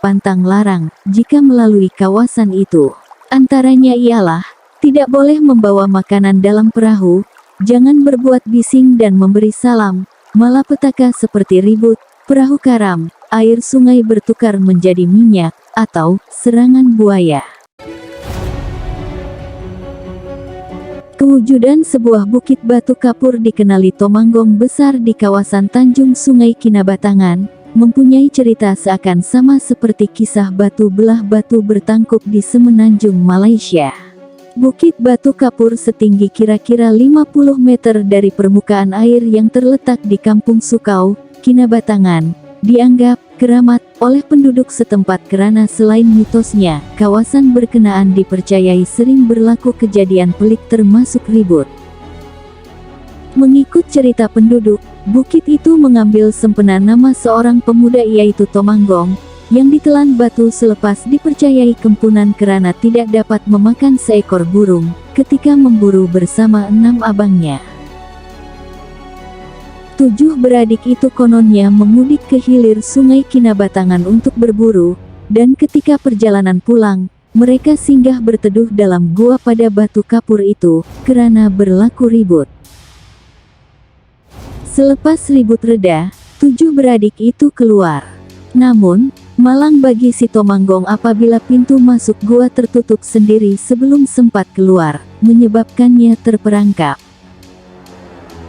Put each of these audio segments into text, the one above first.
pantang larang jika melalui kawasan itu. Antaranya ialah, tidak boleh membawa makanan dalam perahu, jangan berbuat bising dan memberi salam, malapetaka seperti ribut, perahu karam, air sungai bertukar menjadi minyak, atau serangan buaya. Kewujudan sebuah bukit batu kapur dikenali Tomanggong besar di kawasan Tanjung Sungai Kinabatangan, mempunyai cerita seakan sama seperti kisah batu belah batu bertangkup di Semenanjung, Malaysia. Bukit batu kapur setinggi kira-kira 50 meter dari permukaan air yang terletak di Kampung Sukau, Kinabatangan, dianggap keramat oleh penduduk setempat karena selain mitosnya, kawasan berkenaan dipercayai sering berlaku kejadian pelik termasuk ribut. Mengikut cerita penduduk, bukit itu mengambil sempena nama seorang pemuda yaitu Tomanggong, yang ditelan batu selepas dipercayai kempunan karena tidak dapat memakan seekor burung, ketika memburu bersama 6 abangnya. 7 beradik itu kononnya memudik ke hilir sungai Kinabatangan untuk berburu, dan ketika perjalanan pulang, mereka singgah berteduh dalam gua pada batu kapur itu, karena berlaku ribut. Selepas ribut reda, 7 beradik itu keluar. Namun, malang bagi si Tomanggong apabila pintu masuk gua tertutup sendiri sebelum sempat keluar, menyebabkannya terperangkap.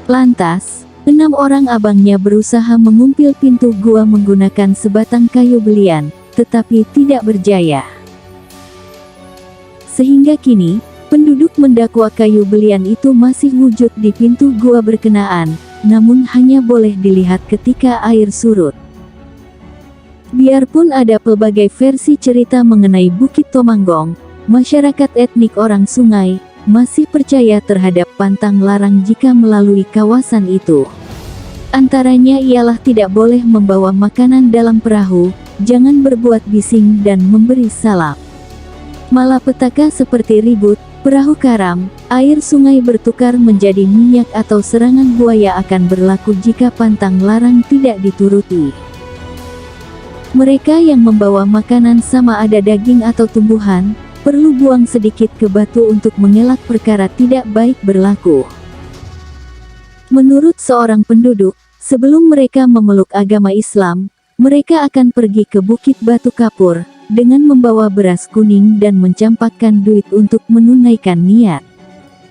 Lantas, 6 orang abangnya berusaha mengumpil pintu gua menggunakan sebatang kayu belian, tetapi tidak berjaya. Sehingga kini, penduduk mendakwa kayu belian itu masih wujud di pintu gua berkenaan, namun hanya boleh dilihat ketika air surut. Biarpun ada pelbagai versi cerita mengenai Bukit Tomanggong, masyarakat etnik orang sungai masih percaya terhadap pantang larang jika melalui kawasan itu. Antaranya ialah tidak boleh membawa makanan dalam perahu, jangan berbuat bising dan memberi salam. Malapetaka seperti ribut, perahu karam, air sungai bertukar menjadi minyak atau serangan buaya akan berlaku jika pantang larang tidak dituruti. Mereka yang membawa makanan sama ada daging atau tumbuhan, perlu buang sedikit ke batu untuk mengelak perkara tidak baik berlaku. Menurut seorang penduduk, sebelum mereka memeluk agama Islam, mereka akan pergi ke Bukit Batu Kapur, dengan membawa beras kuning dan mencampakkan duit untuk menunaikan niat.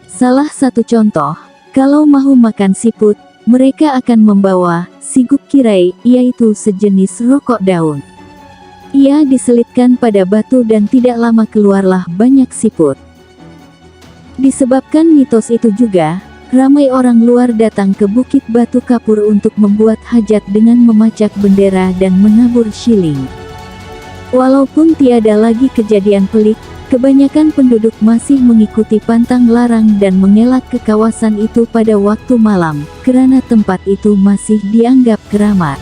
Salah satu contoh, kalau mau makan siput, mereka akan membawa sigup kirai, yaitu sejenis rokok daun. Ia diselitkan pada batu dan tidak lama keluarlah banyak siput. Disebabkan mitos itu juga, ramai orang luar datang ke Bukit Batu Kapur untuk membuat hajat dengan memacak bendera dan menabur shilling. Walaupun tiada lagi kejadian pelik, kebanyakan penduduk masih mengikuti pantang larang dan mengelak ke kawasan itu pada waktu malam, karena tempat itu masih dianggap keramat.